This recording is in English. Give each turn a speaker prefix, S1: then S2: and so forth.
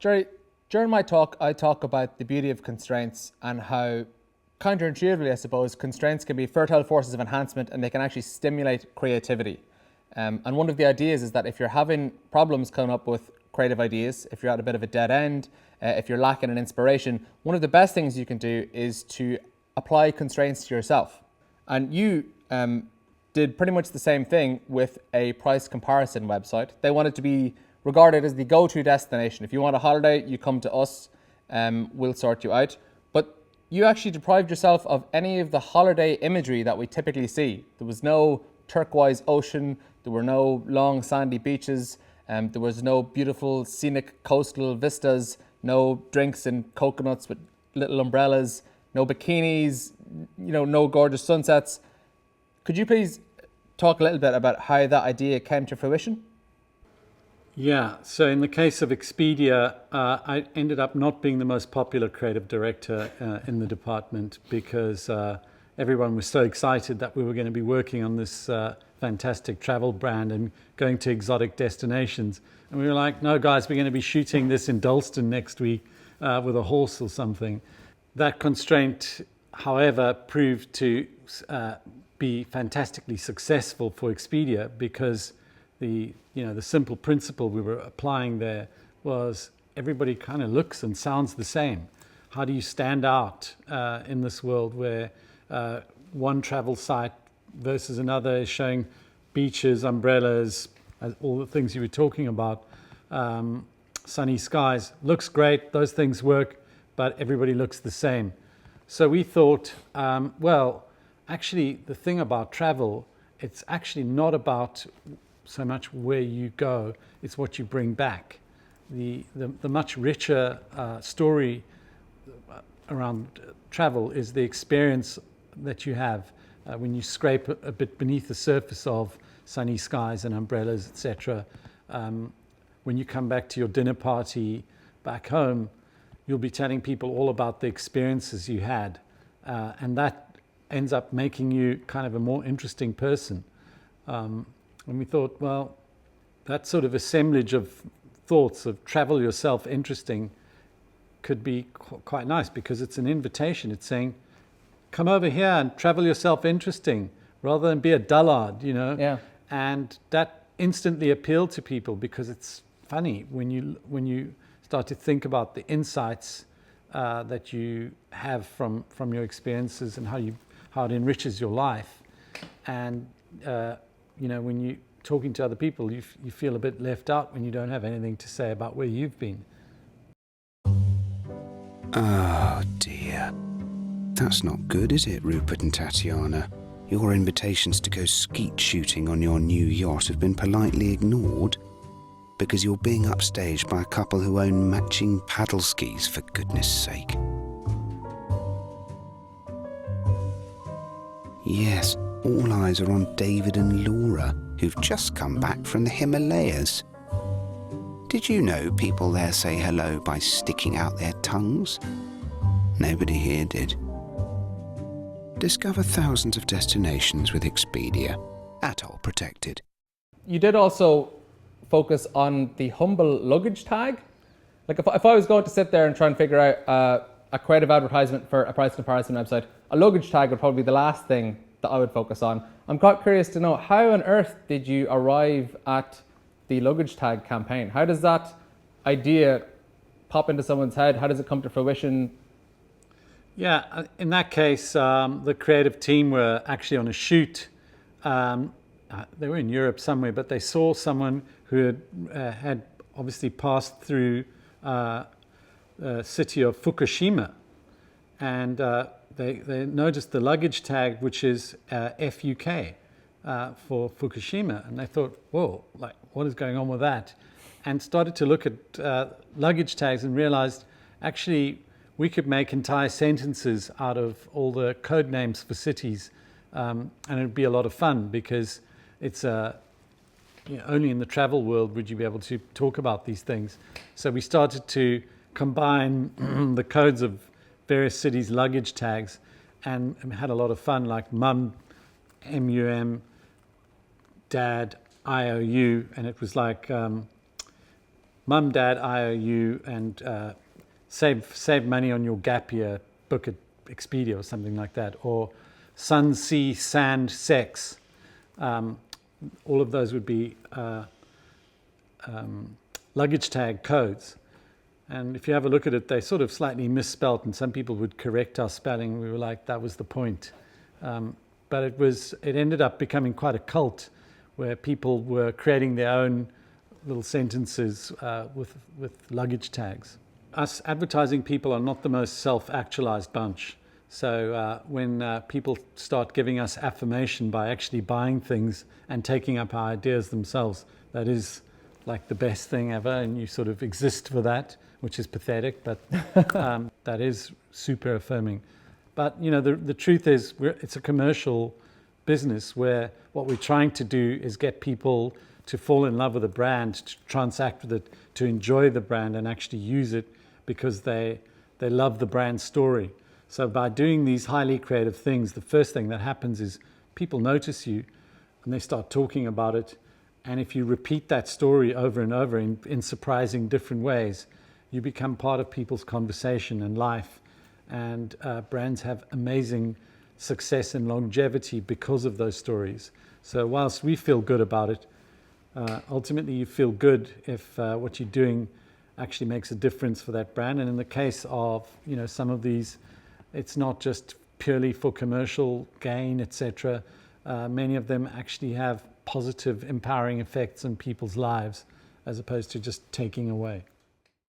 S1: Gerry, during my talk, I talk about the beauty of constraints and how, counterintuitively, I suppose, constraints can be fertile forces of enhancement and they can actually stimulate creativity. And one of the ideas is that if you're having problems coming up with creative ideas, if you're at a bit of a dead end, if you're lacking an inspiration, one of the best things you can do is to apply constraints to yourself. And you did pretty much the same thing with a price comparison website. They wanted to be regarded as the go-to destination. If you want a holiday, you come to us, we'll sort you out. But you actually deprived yourself of any of the holiday imagery that we typically see. There was no turquoise ocean, there were no long sandy beaches, there was no beautiful scenic coastal vistas, no drinks and coconuts with little umbrellas, no bikinis, no gorgeous sunsets. Could you please talk a little bit about how that idea came to fruition?
S2: Yeah, so in the case of Expedia, I ended up not being the most popular creative director in the department because everyone was so excited that we were going to be working on this fantastic travel brand and going to exotic destinations. And we were like, no, guys, we're going to be shooting this in Dalston next week with a horse or something. That constraint, however, proved to be fantastically successful for Expedia because the simple principle we were applying there was everybody kind of looks and sounds the same. How do you stand out in this world where one travel site versus another is showing beaches, umbrellas, all the things you were talking about, sunny skies, looks great, those things work, but everybody looks the same. So we thought, actually the thing about travel, it's actually not about so much where you go, it's what you bring back. The much richer story around travel is the experience that you have when you scrape a bit beneath the surface of sunny skies and umbrellas, etc. When you come back to your dinner party back home, you'll be telling people all about the experiences you had, and that ends up making you kind of a more interesting person. And we thought, well, that sort of assemblage of thoughts of travel yourself interesting could be quite nice because it's an invitation. It's saying, come over here and travel yourself interesting rather than be a dullard,
S1: Yeah.
S2: And that instantly appealed to people because it's funny when you start to think about the insights that you have from your experiences and how it enriches your life. And when you're talking to other people, you feel a bit left out when you don't have anything to say about where you've been.
S3: Oh dear. That's not good, is it, Rupert and Tatiana? Your invitations to go skeet shooting on your new yacht have been politely ignored because you're being upstaged by a couple who own matching paddle skis, for goodness sake. Yes, all eyes are on David and Laura, who've just come back from the Himalayas. Did you know people there say hello by sticking out their tongues? Nobody here did. Discover thousands of destinations with Expedia, atoll protected.
S1: You did also focus on the humble luggage tag. Like if I was going to sit there and try and figure out a creative advertisement for a price comparison website, a luggage tag would probably be the last thing that I would focus on. I'm quite curious to know, how on earth did you arrive at the luggage tag campaign? How does that idea pop into someone's head? How does it come to fruition?
S2: Yeah, in that case, the creative team were actually on a shoot. They were in Europe somewhere, but they saw someone who had obviously passed through the city of Fukushima. And they noticed the luggage tag, which is FUK for Fukushima. And they thought, whoa, what is going on with that? And started to look at luggage tags and realized, actually, we could make entire sentences out of all the code names for cities, and it would be a lot of fun because it's only in the travel world would you be able to talk about these things. So we started to combine the codes of various cities' luggage tags and had a lot of fun, like mum, MUM, dad, IOU, and it was like Mum, Dad, IOU, and save money on your gap year, book at Expedia or something like that, or sun, sea, sand, sex. All of those would be luggage tag codes. And if you have a look at it, they're sort of slightly misspelt, and some people would correct our spelling. We were like, that was the point. But it ended up becoming quite a cult where people were creating their own little sentences with luggage tags. Us advertising people are not the most self-actualized bunch. So when people start giving us affirmation by actually buying things and taking up our ideas themselves, that is like the best thing ever, and you sort of exist for that, which is pathetic, but that is super affirming. But you know, the truth is, it's a commercial business where what we're trying to do is get people to fall in love with the brand, to transact with it, to enjoy the brand and actually use it because they love the brand story. So by doing these highly creative things, the first thing that happens is people notice you and they start talking about it. And if you repeat that story over and over in surprising different ways, you become part of people's conversation and life. And brands have amazing success and longevity because of those stories. So whilst we feel good about it, ultimately you feel good if what you're doing actually makes a difference for that brand. And in the case of, you know, some of these, it's not just purely for commercial gain, etc. Many of them actually have positive, empowering effects on people's lives as opposed to just taking away.